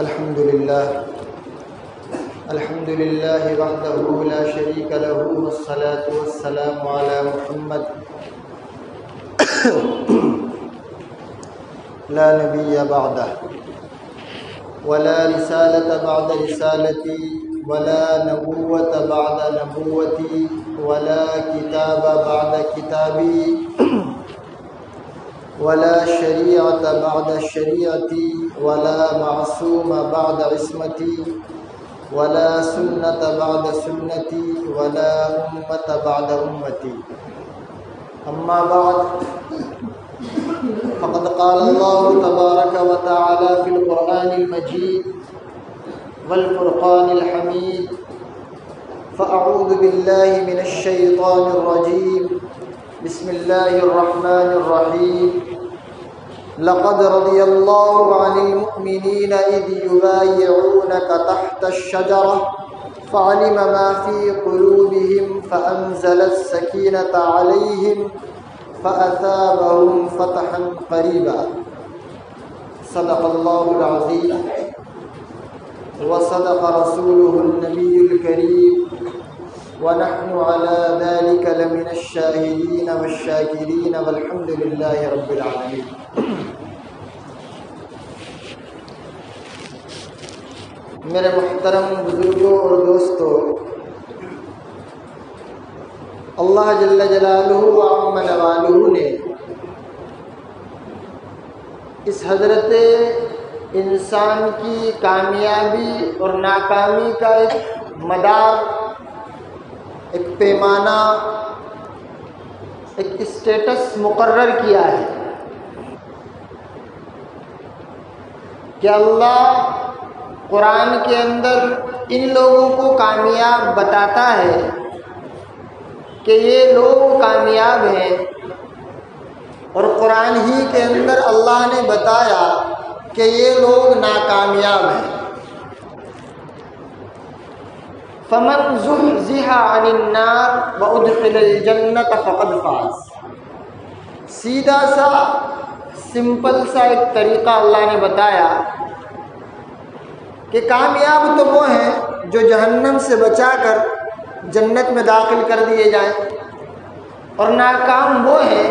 الحمد لله وحده لا شريك له والصلاة والسلام على محمد لا نبي بعده ولا رسالة بعد رسالتي ولا نبوة بعد نبوتي ولا كتاب بعد كتابي ولا شريعة بعد شريعتي ولا معصوم بعد عصمتي ولا سنة بعد سنتي ولا أمة بعد أمتي أما بعد فقد قال الله تبارك وتعالى في القرآن المجيد والفرقان الحميد فأعوذ بالله من الشيطان الرجيم بسم الله الرحمن الرحيم لقد رضي الله عن المؤمنين إذ يبايعونك تحت الشجرة فعلم ما في قلوبهم فأنزل السكينة عليهم فأثابهم فتحا قريبا صدق الله العظيم وصدق رسوله النبي الكريم ونحن على ذلك لمن الشاهدين والشاكرين والحمد لله رب العالمين. میرے محترم بزرگوں اور دوستوں، اللہ جل جلالہ و عم نوالہ نے اس حضرت انسان کی کامیابی اور ناکامی کا ایک مدار، ایک پیمانہ، ایک اسٹیٹس مقرر کیا ہے کہ اللہ قرآن کے اندر ان لوگوں کو کامیاب بتاتا ہے کہ یہ لوگ کامیاب ہیں، اور قرآن ہی کے اندر اللہ نے بتایا کہ یہ لوگ ناکامیاب ہیں۔ فمن زحزح عن النار وادخل الجنة فقد فاز۔ سیدھا سا سمپل سا ایک طریقہ اللہ نے بتایا کہ کامیاب تو وہ ہیں جو جہنم سے بچا کر جنت میں داخل کر دیے جائیں، اور ناکام وہ ہیں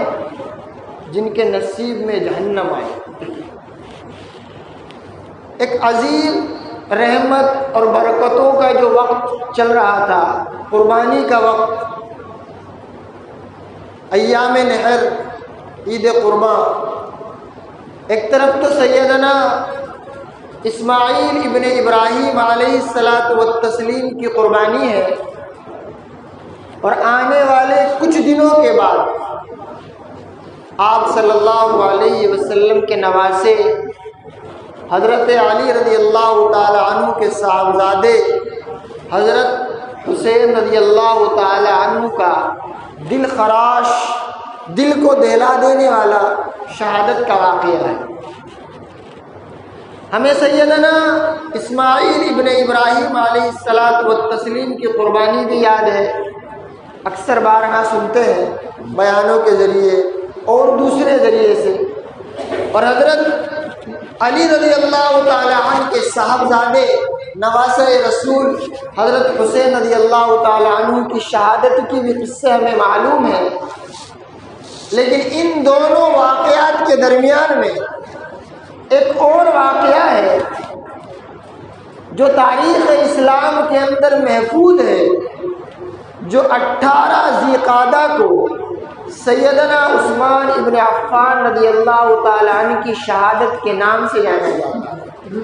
جن کے نصیب میں جہنم آئے۔ ایک عظیم رحمت اور برکتوں کا جو وقت چل رہا تھا، قربانی کا وقت، ایام نحر، عید قرباں، ایک طرف تو سیدنا اسماعیل ابن ابراہیم علیہ الصلاۃ والتسلیم کی قربانی ہے، اور آنے والے کچھ دنوں کے بعد آپ صلی اللہ علیہ وسلم کے نواسے حضرت علی رضی اللہ تعالی عنہ کے صاحبزادے حضرت حسین رضی اللہ تعالی عنہ کا دل خراش، دل کو دہلا دینے والا شہادت کا واقعہ ہے۔ ہمیں سیدنا اسماعیل ابن ابراہیم علیہ الصلاۃ والتسلیم کی قربانی بھی یاد ہے، اکثر بارہا سنتے ہیں بیانوں کے ذریعے اور دوسرے ذریعے سے، اور حضرت علی رضی اللہ تعالی عنہ کے صاحبزادے نواسہ رسول حضرت حسین رضی اللہ تعالی عنہ کی شہادت کی بھی قصے ہمیں معلوم ہے، لیکن ان دونوں واقعات کے درمیان میں ایک اور واقعہ ہے جو تاریخ اسلام کے اندر محفوظ ہے، جو 18 ذی قعدہ کو سیدنا عثمان ابن عفان رضی اللہ تعالی عنہ کی شہادت کے نام سے جانا جاتا ہے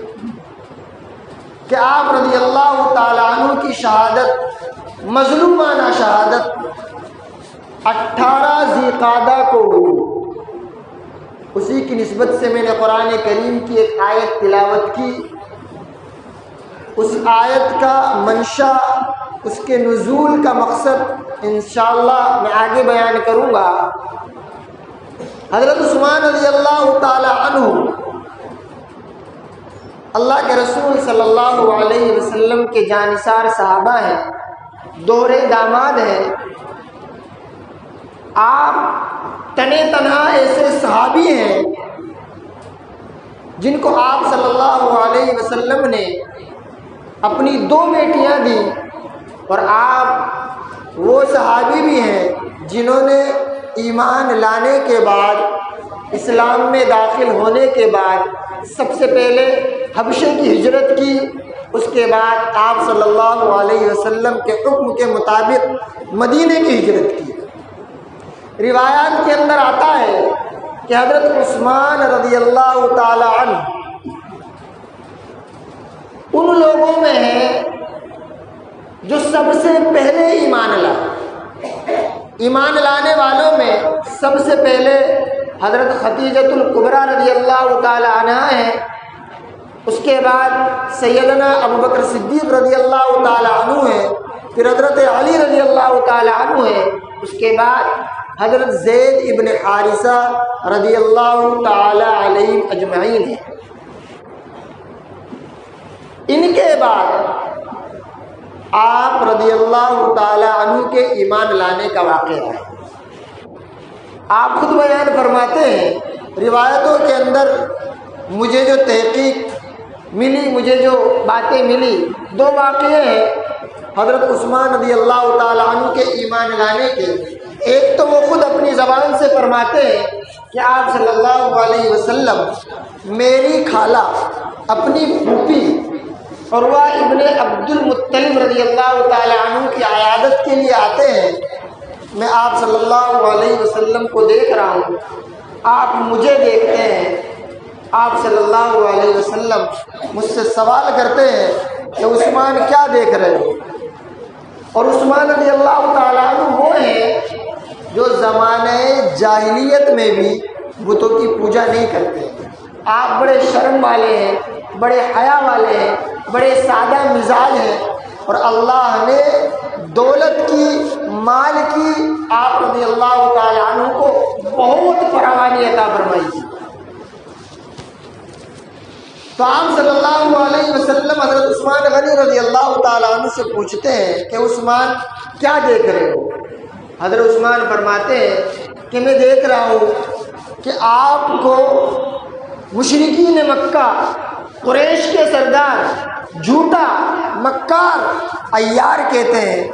کہ آپ رضی اللہ تعالی عنہ کی شہادت، مظلومانہ شہادت 18 ذی قعدہ کو ہوئی۔ اسی کی نسبت سے میں نے قرآن کریم کی ایک آیت تلاوت کی، اس آیت کا منشا، اس کے نزول کا مقصد انشاءاللہ میں آگے بیان کروں گا۔ حضرت عثمان رضی اللہ تعالی عنہ اللہ کے رسول صلی اللہ علیہ وسلم کے جانثار صحابہ ہیں، دوہرے داماد ہیں۔ آپ تنے تنہا ایسے صحابی ہیں جن کو آپ صلی اللہ علیہ وسلم نے اپنی 2 بیٹیاں دی، اور آپ وہ صحابی بھی ہیں جنہوں نے ایمان لانے کے بعد، اسلام میں داخل ہونے کے بعد سب سے پہلے حبشے کی ہجرت کی، اس کے بعد آپ صلی اللہ علیہ وسلم کے حکم کے مطابق مدینے کی ہجرت کی۔ روایات کے اندر آتا ہے کہ حضرت عثمان رضی اللہ تعالی عنہ ان لوگوں میں ہیں جو سب سے پہلے ایمان لائے۔ ایمان لانے والوں میں سب سے پہلے حضرت خدیجۃ الکبریٰ رضی اللہ تعالی عنہا ہیں، اس کے بعد سیدنا ابوبکر صدیق رضی اللہ تعالی عنہ ہیں، پھر حضرت علی رضی اللہ تعالی عنہ ہیں، اس کے بعد حضرت زید ابن حارثہ رضی اللہ تعالی علیہ اجمعین ہیں۔ ان کے بعد آپ رضی اللہ تعالی عنہ کے ایمان لانے کا واقعہ ہے۔ آپ خود بیان فرماتے ہیں، روایتوں کے اندر مجھے جو تحقیق ملی، مجھے جو باتیں ملی، 2 واقعے ہیں حضرت عثمان رضی اللہ تعالی عنہ کے ایمان لانے کے۔ ایک تو وہ خود اپنی زبان سے فرماتے ہیں کہ آپ صلی اللہ علیہ وسلم میری خالہ اپنی پھوپھی عروہ ابن عبد المطلب رضی اللہ تعالی عنہ کی عیادت کے لیے آتے ہیں، میں آپ صلی اللہ علیہ وسلم کو دیکھ رہا ہوں، آپ مجھے دیکھتے ہیں، آپ صلی اللہ علیہ وسلم مجھ سے سوال کرتے ہیں کہ عثمان کیا دیکھ رہے ہو؟ اور عثمان رضی اللہ تعالیٰ عنہ وہ ہیں جو زمانہ جاہلیت میں بھی بتوں کی پوجا نہیں کرتے۔ آپ بڑے شرم والے ہیں، بڑے حیا والے ہیں، بڑے سادہ مزاج ہیں، اور اللہ نے دولت کی، مال کی آپ رضی اللہ تعالیٰ عنہ کو بہت فراوانی عطا فرمائی۔ تو آپ صلی اللہ علیہ وسلم حضرت عثمان غنی رضی اللہ تعالیٰ عنہ سے پوچھتے ہیں کہ عثمان کیا دیکھ رہے ہو؟ حضرت عثمان فرماتے ہیں کہ میں دیکھ رہا ہوں کہ آپ کو مشرکین مکہ، قریش کے سردار، جھوٹا، مکار، عیار کہتے ہیں،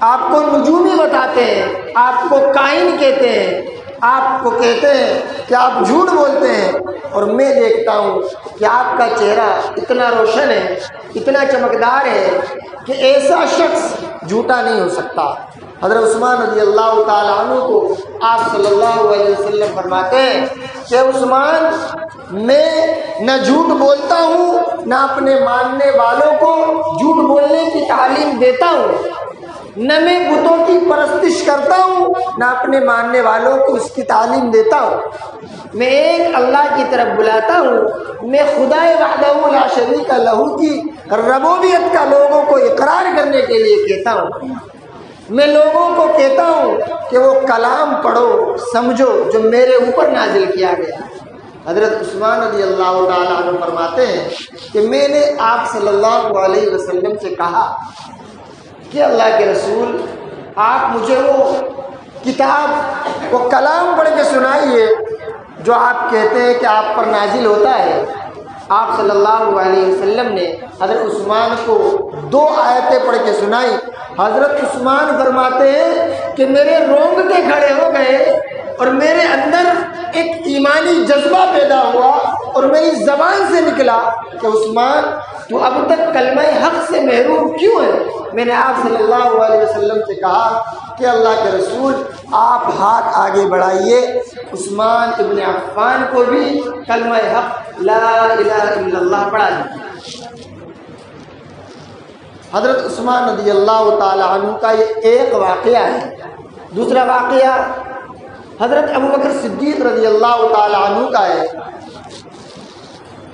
آپ کو نجومی بتاتے ہیں، آپ کو کائن کہتے ہیں، آپ کو کہتے ہیں کہ آپ جھوٹ بولتے ہیں، اور میں دیکھتا ہوں کہ آپ کا چہرہ اتنا روشن ہے، اتنا چمکدار ہے کہ ایسا شخص جھوٹا نہیں ہو سکتا۔ حضرت عثمان رضی اللہ تعالیٰ عنہ کو آپ صلی اللہ علیہ وسلم فرماتے ہیں کہ عثمان میں نہ جھوٹ بولتا ہوں، نہ اپنے ماننے والوں کو جھوٹ بولنے کی تعلیم دیتا ہوں، نہ میں بتوں کی پرستش کرتا ہوں، نہ اپنے ماننے والوں کو اس کی تعلیم دیتا ہوں۔ میں ایک اللہ کی طرف بلاتا ہوں، میں خدا وحدہ لا شریک لہ کی ربوبیت کا لوگوں کو اقرار کرنے کے لیے کہتا ہوں۔ میں لوگوں کو کہتا ہوں کہ وہ کلام پڑھو، سمجھو جو میرے اوپر نازل کیا گیا۔ حضرت عثمان رضی اللہ تعالیٰ عنہ فرماتے ہیں کہ میں نے آپ صلی اللہ علیہ وسلم سے کہا کہ اللہ کے رسول، آپ مجھے وہ کتاب، وہ کلام پڑھ کے سنائیے جو آپ کہتے ہیں کہ آپ پر نازل ہوتا ہے۔ آپ صلی اللہ علیہ وسلم نے حضرت عثمان کو 2 آیتیں پڑھ کے سنائی۔ حضرت عثمان فرماتے ہیں کہ میرے رونگٹے کھڑے ہو گئے اور میرے اندر ایک ایمانی جذبہ پیدا ہوا، اور میری زبان سے نکلا کہ عثمان تو اب تک کلمہ حق سے محروم کیوں ہے؟ میں نے آپ صلی اللہ علیہ وسلم سے کہا کہ اللہ کے رسول، آپ ہاتھ آگے بڑھائیے، عثمان ابن عفان کو بھی کلمہ حق لا الہ الا اللہ پڑھا دیجیے۔ حضرت عثمان رضی اللہ تعالی عنہ کا یہ ایک واقعہ ہے۔ دوسرا واقعہ حضرت ابوبکر صدیق رضی اللہ تعالی عنہ کا ہے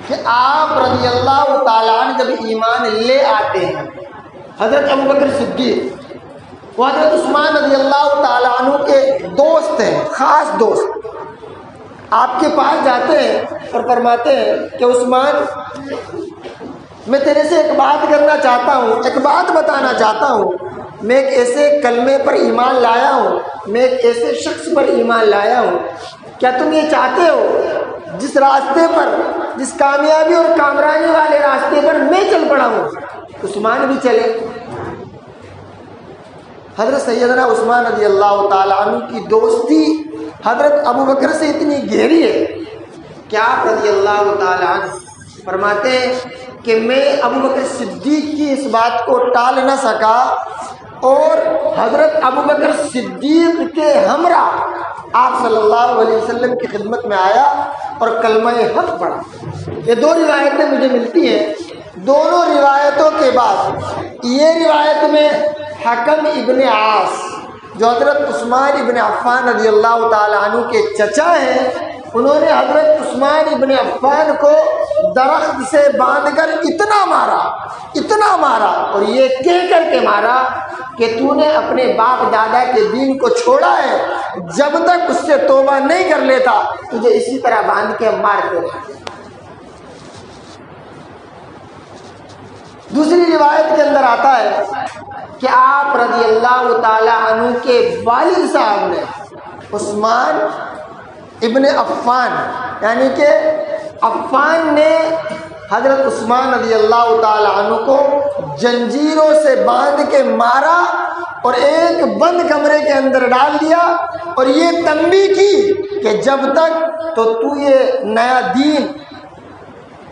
کہ آپ رضی اللہ تعالیٰ عنہ جب ایمان لے آتے ہیں، حضرت ابوبکر صدیق وہ حضرت عثمان رضی اللہ تعالیٰ عنہ کے دوست ہیں، خاص دوست، آپ کے پاس جاتے ہیں اور فرماتے ہیں کہ عثمان، میں تیرے سے ایک بات کرنا چاہتا ہوں، ایک بات بتانا چاہتا ہوں۔ میں ایک ایسے کلمے پر ایمان لایا ہوں، میں ایک ایسے شخص پر ایمان لایا ہوں، کیا تم یہ چاہتے ہو جس راستے پر جس کامیابی اور کامرانی والے راستے پر میں چل پڑا ہوں، عثمان بھی چلے۔ حضرت سیدنا عثمان رضی اللہ تعالیٰ عنہ کی دوستی حضرت ابو بکر سے اتنی گہری ہے کہ آپ رضی اللہ تعالیٰ عنہ فرماتے ہیں کہ میں ابو بکر صدیق کی اس بات کو ٹال نہ سکا اور حضرت ابو بکر صدیق کے ہمراہ آپ صلی اللہ علیہ وسلم کی خدمت میں آیا اور کلمہ حق پڑھا۔ یہ دو روایتیں مجھے ملتی ہیں، دونوں روایتوں کے بعد یہ روایت میں حکم ابن عاص جو حضرت عثمان ابن عفان رضی اللہ تعالیٰ عنہ کے چچا ہیں، انہوں نے حضرت عثمان ابن عفان کو درخت سے باندھ کر اتنا مارا اور یہ کہہ کر کے مارا کہ تو نے اپنے باپ دادا کے دین کو چھوڑا ہے، جب تک اس سے توبہ نہیں کر لیتا تجھے اسی طرح باندھ کے مارتے رہے۔ دوسری روایت کے اندر آتا ہے کہ آپ رضی اللہ تعالی عنہ کے والد صاحب نے عثمان ابن عفان یعنی کہ عفان نے حضرت عثمان رضی اللہ تعالی عنہ کو جنجیروں سے باندھ کے مارا اور ایک بند کمرے کے اندر ڈال دیا اور یہ تنبیہ کی کہ جب تک تو یہ نیا دین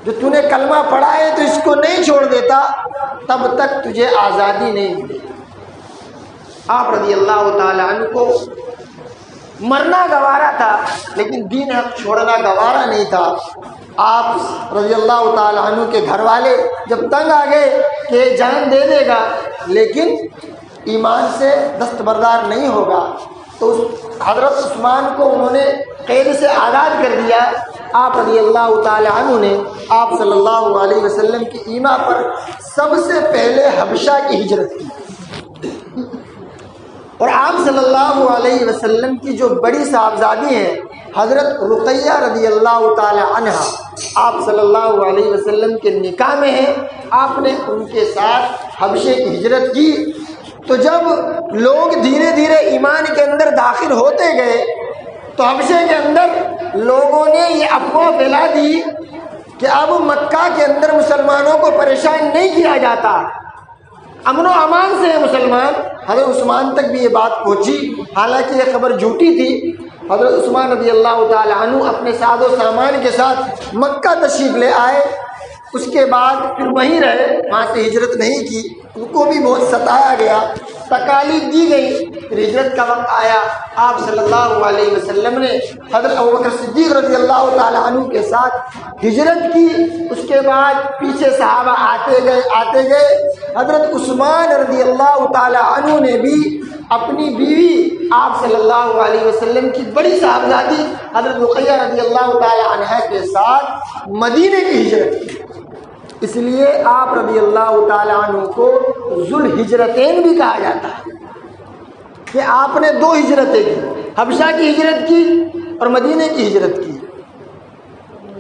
جو تو نے کلمہ پڑھا ہے تو اس کو نہیں چھوڑ دیتا تب تک تجھے آزادی نہیں ملے۔ آپ رضی اللہ تعالی عنہ کو مرنا گوارا تھا لیکن دین حق چھوڑنا گوارا نہیں تھا۔ آپ رضی اللہ تعالی عنہ کے گھر والے جب تنگ آ گئے کہ جان دے دے گا لیکن ایمان سے دستبردار نہیں ہوگا تو حضرت عثمان کو انہوں نے قید سے آزاد کر دیا۔ آپ رضی اللہ تعالی عنہ نے آپ صلی اللہ علیہ وسلم کی ایما پر سب سے پہلے حبشہ کی ہجرت کی اور آپ صلی اللہ علیہ وسلم کی جو بڑی صاحبزادی ہیں حضرت رقیہ رضی اللہ تعالی عنہ آپ صلی اللہ علیہ وسلم کے نکاح میں ہیں، آپ نے ان کے ساتھ حبشے کی ہجرت کی۔ تو جب لوگ دھیرے دھیرے ایمان کے اندر داخل ہوتے گئے تو حبشے کے اندر لوگوں نے یہ افواہ پھیلا دی کہ اب مکہ کے اندر مسلمانوں کو پریشان نہیں کیا جاتا، امن و امان سے ہیں مسلمان۔ حضرت عثمان تک بھی یہ بات پہنچی، حالانکہ یہ خبر جھوٹی تھی۔ حضرت عثمان رضی اللہ تعالی عنہ اپنے ساز و سامان کے ساتھ مکہ تشریف لے آئے، اس کے بعد پھر وہیں رہے، وہاں سے ہجرت نہیں کی۔ ان کو بھی بہت ستایا گیا، تکالیف دی گئی۔ پھر ہجرت کا وقت آیا، آپ صلی اللہ علیہ وسلم نے حضرت ابوبکر صدیق رضی اللہ تعالی عنہ کے ساتھ ہجرت کی۔ اس کے بعد پیچھے صحابہ آتے گئے۔ حضرت عثمان رضی اللہ تعالی عنہ نے بھی اپنی بیوی آپ صلی اللہ علیہ وسلم کی بڑی صاحبزادی حضرت رقیہ رضی اللہ تعالی عنہ کے ساتھ مدینے کی ہجرت کی۔ اس لیے آپ رضی اللہ تعالی عنہ کو ذوالہجرتین بھی کہا جاتا ہے کہ آپ نے دو ہجرتیں کی، حبشہ کی ہجرت کی اور مدینے کی ہجرت کی۔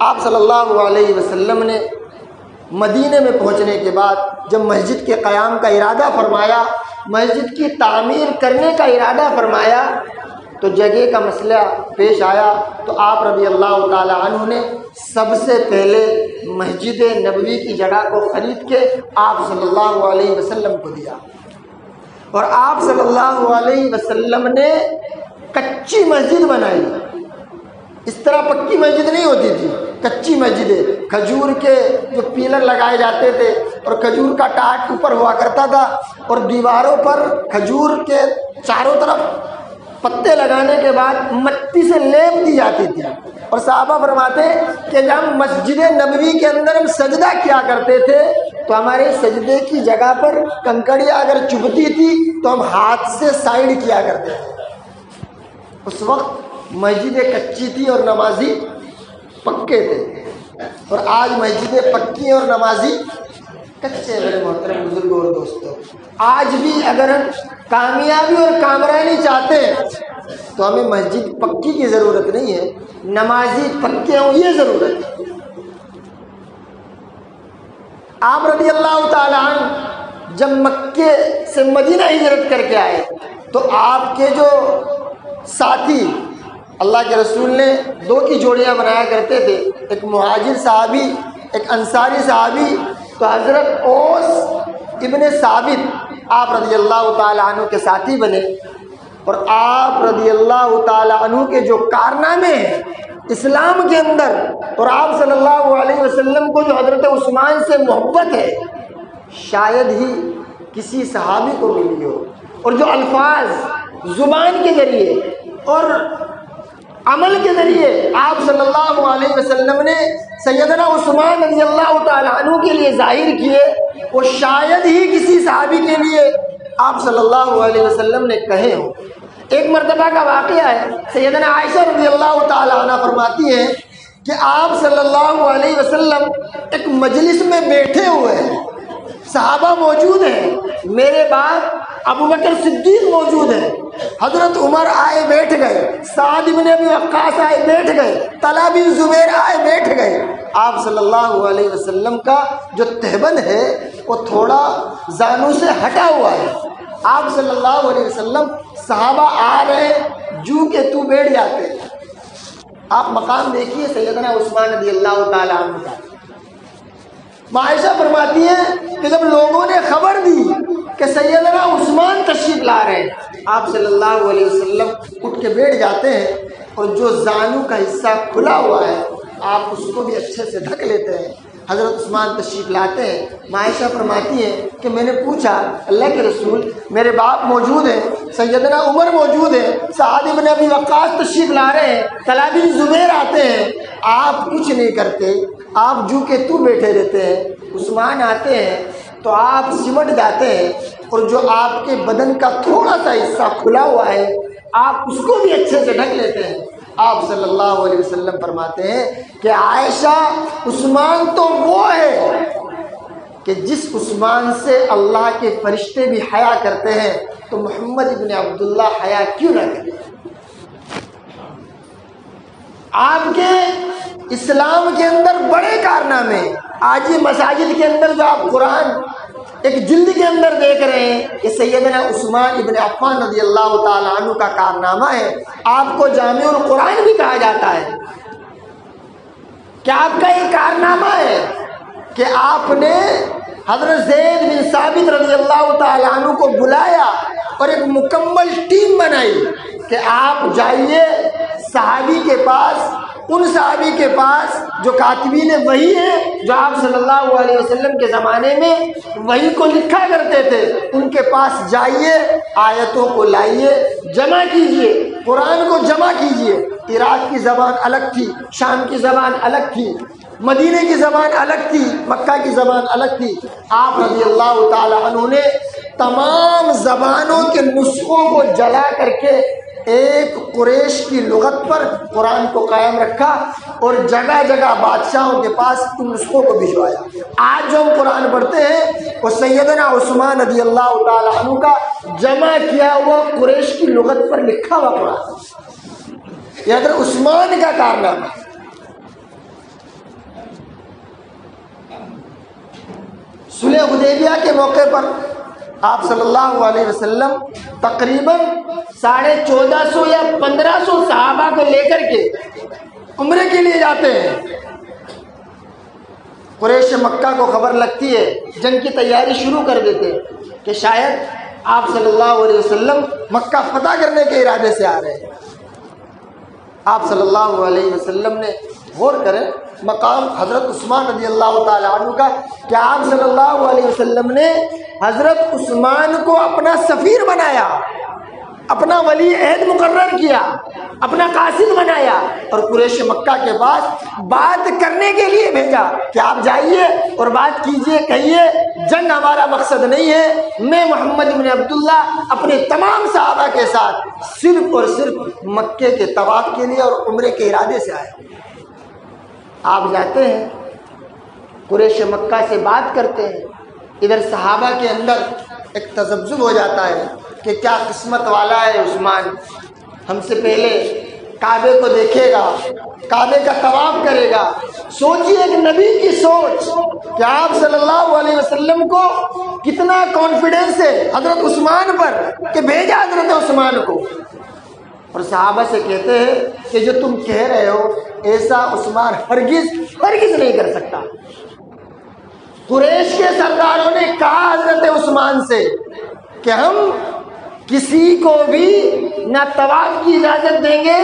آپ صلی اللہ علیہ وسلم نے مدینے میں پہنچنے کے بعد جب مسجد کے قیام کا ارادہ فرمایا، مسجد کی تعمیر کرنے کا ارادہ فرمایا تو جگہ کا مسئلہ پیش آیا تو آپ رضی اللہ تعالی عنہ نے سب سے پہلے مسجد نبوی کی جگہ کو خرید کے آپ صلی اللہ علیہ وسلم کو دیا اور آپ صلی اللہ علیہ وسلم نے کچی مسجد بنائی۔ اس طرح پکی مسجد نہیں ہوتی تھی، کچی مسجدیں، کھجور کے جو پیلر لگائے جاتے تھے اور کھجور کا ٹاٹ اوپر ہوا کرتا تھا اور دیواروں پر کھجور کے چاروں طرف پتے لگانے کے بعد مٹی سے لیپ دی جاتی تھی۔ اور صحابہ فرماتے کہ جب ہم مسجد نبوی کے اندر ہم سجدہ کیا کرتے تھے تو ہمارے سجدے کی جگہ پر کنکڑیاں اگر چبھتی تھی تو ہم ہاتھ سے سائڈ کیا کرتے تھے۔ اس وقت مسجدیں کچی تھی اور نمازی پکے تھے، اور آج مسجدیں پکی اور نمازی کچے۔ میرے محترم بزرگوں اور دوستوں، آج بھی اگر ہم کامیابی اور کامرانی چاہتے ہیں تو ہمیں مسجد پکی کی ضرورت نہیں ہے، نمازی پکے ہوں یہ ضرورت ہے۔ آپ رضی اللہ تعالی عنہ جب مکے سے مدینہ ہجرت کر کے آئے تو آپ کے جو ساتھی اللہ کے رسول نے 2 کی جوڑیاں بنایا کرتے تھے، ایک مہاجر صحابی ایک انصاری صحابی۔ تو حضرت اوس ابن ثابت آپ رضی اللہ تعالیٰ عنہ کے ساتھی بنے، اور آپ رضی اللہ تعالیٰ عنہ کے جو کارنامے ہیں اسلام کے اندر، اور آپ صلی اللہ علیہ وسلم کو جو حضرت عثمان سے محبت ہے شاید ہی کسی صحابی کو ملی ہو، اور جو الفاظ زبان کے ذریعے اور عمل کے ذریعے آپ صلی اللہ علیہ وسلم نے سیدنا عثمان رضی اللہ تعالیٰ عنہ کے لیے ظاہر کیے، وہ شاید ہی کسی صحابی کے لیے آپ صلی اللہ علیہ وسلم نے کہے ہوں۔ ایک مرتبہ کا واقعہ ہے، سیدنا عائشہ رضی اللہ تعالیٰ عنہ فرماتی ہیں کہ آپ صلی اللہ علیہ وسلم ایک مجلس میں بیٹھے ہوئے ہیں، صحابہ موجود ہیں، میرے بعد ابوبکر صدیق موجود ہیں، حضرت عمر آئے بیٹھ گئے، سعد بن ابی وقاص آئے بیٹھ گئے، طلحہ بن زبیر آئے بیٹھ گئے۔ آپ صلی اللہ علیہ وسلم کا جو تہبند ہے وہ تھوڑا زانوں سے ہٹا ہوا ہے۔ آپ صلی اللہ علیہ وسلم صحابہ آ رہے جو کہ تو بیٹھ جاتے۔ آپ مقام دیکھیے سیدنا عثمان رضی اللہ تعالیٰ عنہ کا۔ عائشہ فرماتی ہیں کہ جب لوگوں نے خبر دی کہ سیدنا عثمان تشریف لا رہے ہیں، آپ صلی اللہ علیہ وسلم اٹھ کے بیٹھ جاتے ہیں، اور جو زانو کا حصہ کھلا ہوا ہے آپ اس کو بھی اچھے سے ڈھک لیتے ہیں۔ حضرت عثمان تشریف لاتے ہیں، عائشہ فرماتی ہیں کہ میں نے پوچھا اللہ کے رسول میرے باپ موجود ہیں، سیدنا عمر موجود ہیں، سعد بن ابی وقاص تشریف لا رہے ہیں، طلحہ بن زبیر آتے ہیں، آپ کچھ نہیں کرتے، آپ جو کہ تو بیٹھے رہتے ہیں۔ عثمان آتے ہیں تو آپ سمٹ جاتے ہیں، اور جو آپ کے بدن کا تھوڑا سا حصہ کھلا ہوا ہے آپ اس کو بھی اچھے سے ڈھک لیتے ہیں۔ آپ صلی اللہ علیہ وسلم فرماتے ہیں کہ عائشہ عثمان تو وہ ہے کہ جس عثمان سے اللہ کے فرشتے بھی حیا کرتے ہیں، تو محمد ابن عبداللہ حیا کیوں نہ کرے؟ آپ کے اسلام کے اندر بڑے کارنامے، آج یہ مساجد کے اندر جو آپ قرآن ایک جلد کے اندر دیکھ رہے ہیں، یہ سیدنا عثمان ابن عفان رضی اللہ تعالیٰ عنہ کا کارنامہ ہے۔ آپ کو جامع القرآن بھی کہا جاتا ہے کہ آپ کا یہ کارنامہ ہے کہ آپ نے حضرت زید بن ثابت رضی اللہ تعالیٰ عنہ کو بلایا اور ایک مکمل ٹیم بنائی کہ آپ جائیے صحابی کے پاس، ان صحابی کے پاس جو کاتبین وحی ہیں، جو آپ صلی اللہ علیہ وسلم کے زمانے میں وحی کو لکھا کرتے تھے، ان کے پاس جائیے، آیتوں کو لائیے، جمع کیجئے، قرآن کو جمع کیجئے۔ عراق کی زبان الگ تھی، شام کی زبان الگ تھی، مدینے کی زبان الگ تھی، مکہ کی زبان الگ تھی۔ آپ رضی اللہ تعالی عنہ نے تمام زبانوں کے نسخوں کو جلا کر کے ایک قریش کی لغت پر قرآن کو قائم رکھا، اور جگہ جگہ بادشاہوں کے پاس ان نسخوں کو بھجوایا۔ آج جو ہم قرآن پڑھتے ہیں وہ سیدنا عثمان رضی اللہ تعالی عنہ کا جمع کیا ہوا قریش کی لغت پر لکھا ہوا قرآن، یہ حضرت عثمان کا کارنامہ۔ صلح حدیبیہ کے موقع پر آپ صلی اللہ علیہ وسلم تقریباً 1450 یا 1500 صحابہ کو لے کر کے عمرے کے لیے جاتے ہیں۔ قریش مکہ کو خبر لگتی ہے، جنگ کی تیاری شروع کر دیتے ہیں کہ شاید آپ صلی اللہ علیہ وسلم مکہ فتح کرنے کے ارادے سے آ رہے ہیں۔ آپ صلی اللہ علیہ وسلم نے غور کریں مقام حضرت عثمان رضی اللہ تعالیٰ عنہ کا کہ آپ صلی اللہ علیہ وسلم نے حضرت عثمان کو اپنا سفیر بنایا، اپنا ولی عہد مقرر کیا، اپنا قاصد بنایا، اور قریش مکہ کے پاس بات کرنے کے لیے بھیجا کہ آپ جائیے اور بات کیجئے، کہیے جنگ ہمارا مقصد نہیں ہے، میں محمد بن عبداللہ اپنے تمام صحابہ کے ساتھ صرف اور صرف مکے کے طواف کے لیے اور عمرے کے ارادے سے آیا۔ آپ جاتے ہیں، قریش مکہ سے بات کرتے ہیں، ادھر صحابہ کے اندر ایک تذبذب ہو جاتا ہے کہ کیا قسمت والا ہے عثمان، ہم سے پہلے کعبے کو دیکھے گا، کعبے کا طواف کرے گا۔ سوچیے ایک نبی کی سوچ کہ آپ صلی اللہ علیہ وسلم کو کتنا کانفیڈنس ہے حضرت عثمان پر کہ بھیجا حضرت عثمان کو۔ اور صحابہ سے کہتے ہیں کہ جو تم کہہ رہے ہو ایسا عثمان ہرگز نہیں کر سکتا۔ قریش کے سرداروں نے کہا حضرت عثمان سے کہ ہم کسی کو بھی نہ طواف کی اجازت دیں گے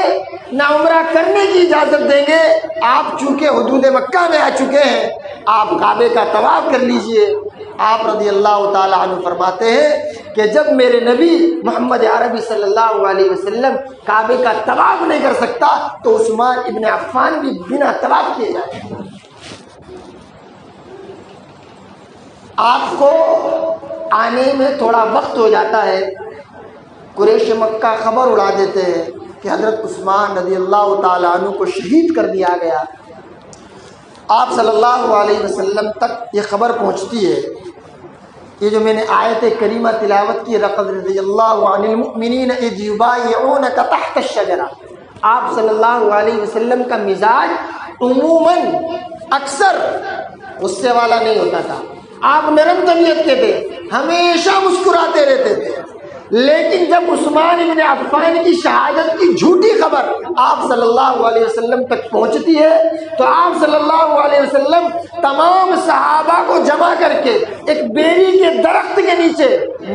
نہ عمرہ کرنے کی اجازت دیں گے، آپ چونکہ حدود مکہ میں آ چکے ہیں آپ کعبے کا طواف کر لیجئے۔ آپ رضی اللہ تعالیٰ عنہ فرماتے ہیں کہ جب میرے نبی محمد عربی صلی اللہ علیہ وسلم کعبے کا طواف نہیں کر سکتا تو عثمان ابن عفان بھی بنا طواف کیے جائے۔ آپ کو آنے میں تھوڑا وقت ہو جاتا ہے، قریش مکہ خبر اڑا دیتے ہیں کہ حضرت عثمان رضی اللہ تعالیٰ عنہ کو شہید کر دیا گیا۔ آپ صلی اللہ علیہ وسلم تک یہ خبر پہنچتی ہے۔ یہ جو میں نے آیت کریمہ تلاوت کی، لقد رضی اللہ عن المؤمنین اذ یبایعونک تحت الشجرہ، آپ صلی اللہ علیہ وسلم کا مزاج عموماً اکثر غصے والا نہیں ہوتا تھا، آپ نرم طبیعت کے تھے، ہمیشہ مسکراتے رہتے تھے۔ لیکن جب عثمان ابن عفان کی شہادت کی جھوٹی خبر آپ صلی اللہ علیہ وسلم تک پہنچتی ہے تو آپ صلی اللہ علیہ وسلم تمام صحابہ کو جمع کر کے ایک بیری کے درخت کے نیچے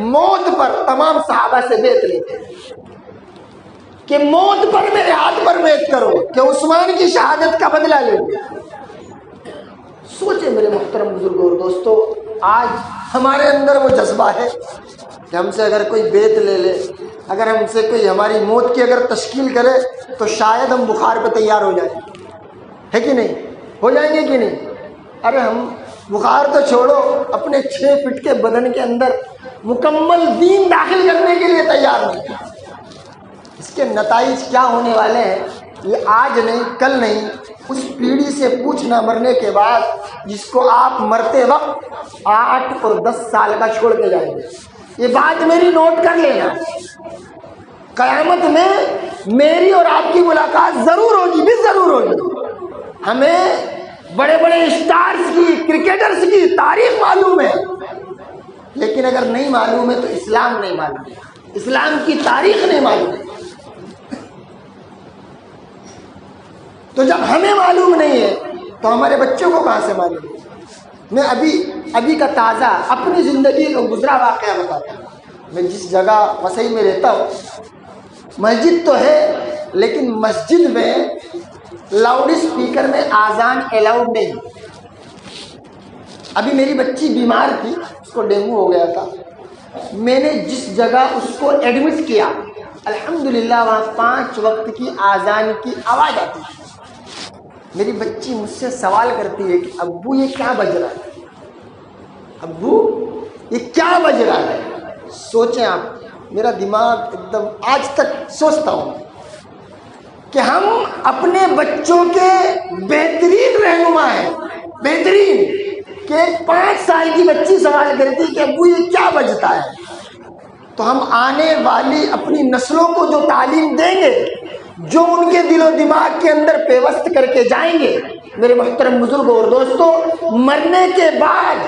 موت پر تمام صحابہ سے بیعت لیتے ہیں کہ موت پر میرے ہاتھ پر بیعت کرو کہ عثمان کی شہادت کا بدلہ لیں گے۔ سوچیں میرے محترم بزرگوں اور دوستو، آج ہمارے اندر وہ جذبہ ہے کہ ہم سے اگر کوئی بیعت لے لے، اگر ہم سے کوئی ہماری موت کی اگر تشکیل کرے تو شاید ہم بخار پہ تیار ہو جائیں، ہے کہ نہیں؟ ہو جائیں گے کہ نہیں؟ ارے ہم بخار تو چھوڑو، اپنے 6 فٹ کے بدن کے اندر مکمل دین داخل کرنے کے لیے تیار نہیں۔ اس کے نتائج کیا ہونے والے ہیں یہ آج نہیں کل نہیں، اس پیڑھی سے پوچھنا مرنے کے بعد جس کو آپ مرتے وقت 8 اور 10 سال کا چھوڑ کے جائیں گے۔ یہ بات میری نوٹ کر لینا، قیامت میں میری اور آپ کی ملاقات ضرور ہوگی بھی ضرور ہوگی۔ ہمیں بڑے بڑے اسٹارز کی، کرکٹرز کی تاریخ معلوم ہے، لیکن اگر نہیں معلوم ہے تو اسلام نہیں معلوم ہے، اسلام کی تاریخ نہیں معلوم ہے۔ تو جب ہمیں معلوم نہیں ہے تو ہمارے بچوں کو کہاں سے معلوم ہے؟ میں ابھی کا تازہ اپنی زندگی کا گزرا واقعہ بتاتا ہوں۔ میں جس جگہ وسئی میں رہتا ہوں مسجد تو ہے، لیکن مسجد میں لاؤڈ اسپیکر میں آذان الاؤڈ نہیں۔ ابھی میری بچی بیمار تھی، اس کو ڈینگو ہو گیا تھا، میں نے جس جگہ اس کو ایڈمٹ کیا الحمدللہ وہاں 5 وقت کی آذان کی آواز آتی ہے۔ میری بچی مجھ سے سوال کرتی ہے کہ ابو یہ کیا بج رہا ہے، ابو یہ کیا بج رہا ہے؟ سوچیں آپ، میرا دماغ ایک دم آج تک سوچتا ہوں کہ ہم اپنے بچوں کے بہترین رہنما ہیں، بہترین، کہ 5 سال کی بچی سوال کرتی ہے کہ ابو یہ کیا بجتا ہے، تو ہم آنے والی اپنی نسلوں کو جو تعلیم دیں گے، جو ان کے دل و دماغ کے اندر پیوست کر کے جائیں گے، میرے محترم بزرگوں اور دوستوں، مرنے کے بعد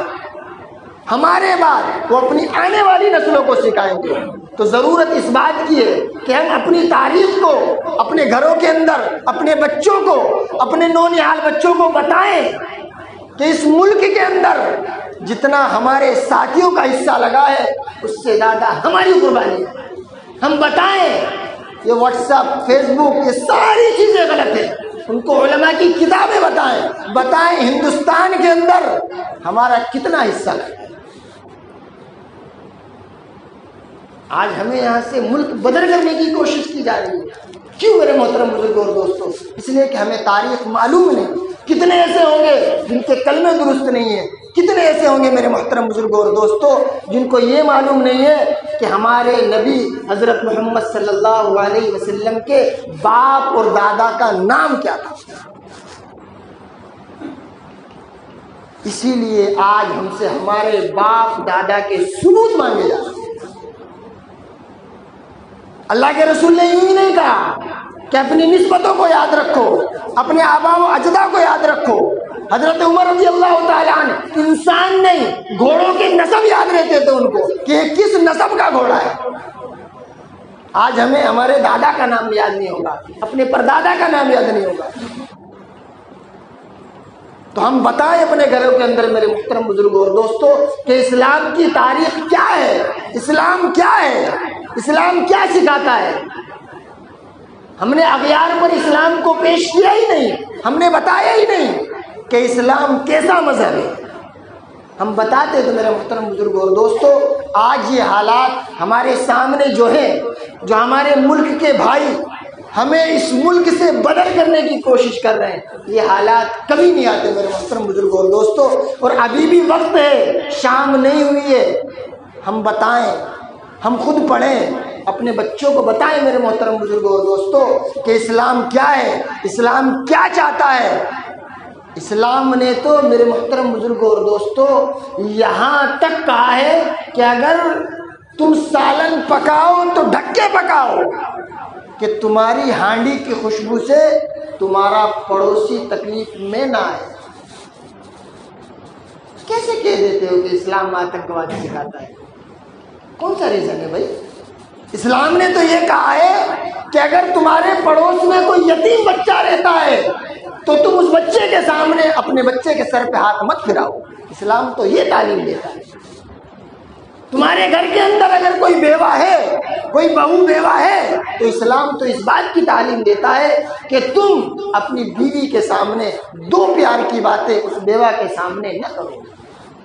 ہمارے بعد وہ اپنی آنے والی نسلوں کو سکھائیں گے۔ تو ضرورت اس بات کی ہے کہ ہم اپنی تاریخ کو اپنے گھروں کے اندر اپنے بچوں کو، اپنے نونہال بچوں کو بتائیں کہ اس ملک کے اندر جتنا ہمارے ساتھیوں کا حصہ لگا ہے اس سے زیادہ ہماری قربانی ہے۔ ہم بتائیں، یہ واٹس ایپ، فیس بک، یہ ساری چیزیں غلط ہیں، ان کو علماء کی کتابیں بتائیں ہندوستان کے اندر ہمارا کتنا حصہ ہے۔ آج ہمیں یہاں سے ملک بدل کرنے کی کوشش کی جا رہی ہے۔ کیوں میرے محترم بزرگوں اور دوستوں؟ اس لیے کہ ہمیں تاریخ معلوم نہیں۔ کتنے ایسے ہوں گے جن کے کلمے درست نہیں ہیں، کتنے ایسے ہوں گے میرے محترم بزرگوں اور دوستوں جن کو یہ معلوم نہیں ہے کہ ہمارے نبی حضرت محمد صلی اللہ علیہ وسلم کے باپ اور دادا کا نام کیا تھا۔ اسی لیے آج ہم سے ہمارے باپ دادا کے ثبوت مانگے جا رہے ہیں۔ اللہ کے رسول نے یوں ہی نہیں کہا کہ اپنی نسبتوں کو یاد رکھو، اپنے آبا و اجداد کو یاد رکھو۔ حضرت عمر رضی اللہ تعالیٰ عنہ انسان نہیں، گھوڑوں کے نسب یاد رہتے تھے ان کو کہ یہ کس نسب کا گھوڑا ہے۔ آج ہمیں ہمارے دادا کا نام یاد نہیں ہوگا، اپنے پردادا کا نام یاد نہیں ہوگا۔ تو ہم بتائیں اپنے گھروں کے اندر میرے محترم بزرگوں اور دوستوں کہ اسلام کی تاریخ کیا ہے، اسلام کیا ہے، اسلام کیا سکھاتا ہے۔ ہم نے اغیار پر اسلام کو پیش کیا ہی نہیں، ہم نے بتایا ہی نہیں کہ اسلام کیسا مذہب ہے۔ ہم بتاتے تو میرے محترم بزرگوں اور دوستوں آج یہ حالات ہمارے سامنے جو ہیں، جو ہمارے ملک کے بھائی ہمیں اس ملک سے بدر کرنے کی کوشش کر رہے ہیں، یہ حالات کبھی نہیں آتے میرے محترم بزرگوں اور دوستوں۔ اور ابھی بھی وقت ہے، شام نہیں ہوئی ہے، ہم بتائیں، ہم خود پڑھیں، اپنے بچوں کو بتائیں میرے محترم بزرگوں اور دوستوں کہ اسلام کیا ہے، اسلام کیا چاہتا ہے۔ اسلام نے تو میرے محترم بزرگوں اور دوستوں یہاں تک کہا ہے کہ اگر تم سالن پکاؤ تو ڈھک کے پکاؤ کہ تمہاری ہانڈی کی خوشبو سے تمہارا پڑوسی تکلیف میں نہ آئے۔ کیسے کہہ دیتے ہو کہ اسلام آتنکواد سکھاتا ہے؟ کون سا ریزن ہے بھائی؟ اسلام نے تو یہ کہا ہے کہ اگر تمہارے پڑوس میں کوئی یتیم بچہ رہتا ہے تو تم اس بچے کے سامنے اپنے بچے کے سر پہ ہاتھ مت پھراؤ۔ اسلام تو یہ تعلیم دیتا ہے۔ تمہارے گھر کے اندر اگر کوئی بیوہ ہے، کوئی بہو بیوہ ہے، تو اسلام تو اس بات کی تعلیم دیتا ہے کہ تم اپنی بیوی کے سامنے دو پیار کی باتیں اس بیوہ کے سامنے نہ کرو۔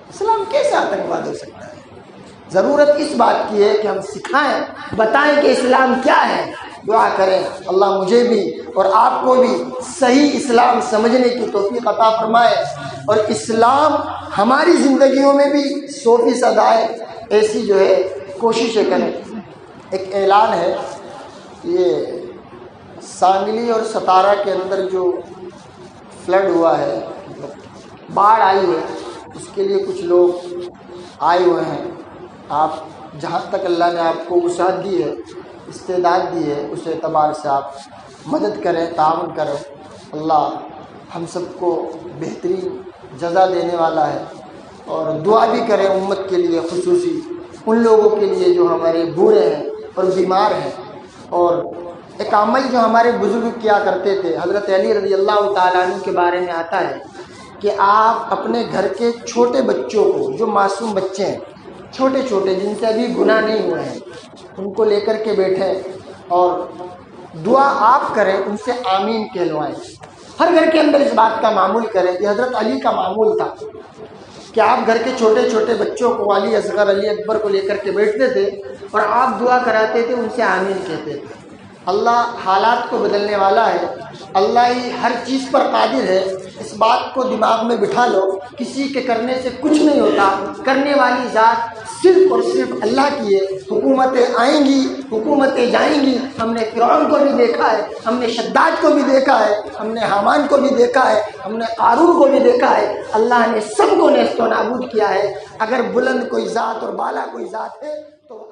اسلام کیسے آتنکواد ہو سکتا ہے؟ ضرورت اس بات کی ہے کہ ہم سکھائیں، بتائیں کہ اسلام کیا ہے۔ دعا کریں اللہ مجھے بھی اور آپ کو بھی صحیح اسلام سمجھنے کی توفیق عطا فرمائے، اور اسلام ہماری زندگیوں میں بھی 100% آئے، ایسی جو ہے کوششیں کریں۔ ایک اعلان ہے، یہ سانگلی اور ستارہ کے اندر جو فلڈ ہوا ہے، باڑھ آئی ہے، اس کے لیے کچھ لوگ آئے ہوئے ہیں۔ آپ جہاں تک اللہ نے آپ کو وسعت دی ہے، استعداد دی ہے، اس اعتبار سے آپ مدد کریں، تعاون کریں۔ اللہ ہم سب کو بہترین جزا دینے والا ہے، اور دعا بھی کریں امت کے لیے، خصوصی ان لوگوں کے لیے جو ہمارے بوڑھے ہیں اور بیمار ہیں۔ اور ایک عمل جو ہمارے بزرگ کیا کرتے تھے، حضرت علی رضی اللہ تعالیٰ عنہ کے بارے میں آتا ہے کہ آپ اپنے گھر کے چھوٹے بچوں کو، جو معصوم بچے ہیں، چھوٹے چھوٹے جن سے ابھی گناہ نہیں ہوئے ہیں، ان کو لے کر کے بیٹھیں اور دعا آپ کریں، ان سے آمین کہلوائیں۔ ہر گھر کے اندر اس بات کا معمول کریں۔ یہ حضرت علی کا معمول تھا کہ آپ گھر کے چھوٹے چھوٹے بچوں کو، علی اصغر، علی اکبر کو لے کر کے بیٹھتے تھے اور آپ دعا کراتے تھے، ان سے آمین کہتے تھے۔ اللہ حالات کو بدلنے والا ہے، اللہ ہی ہر چیز پر قادر ہے، اس بات کو دماغ میں بٹھا لو۔ کسی کے کرنے سے کچھ نہیں ہوتا، کرنے والی ذات صرف اور صرف اللہ کی ہے۔ حکومتیں آئیں گی، حکومتیں جائیں گی، ہم نے فرعون کو بھی دیکھا ہے، ہم نے شداد کو بھی دیکھا ہے، ہم نے حامان کو بھی دیکھا ہے، ہم نے قارون کو بھی دیکھا ہے۔ اللہ نے سب کو نیست و نابود کیا ہے۔ اگر بلند کوئی ذات اور بالا کوئی ذات ہے تو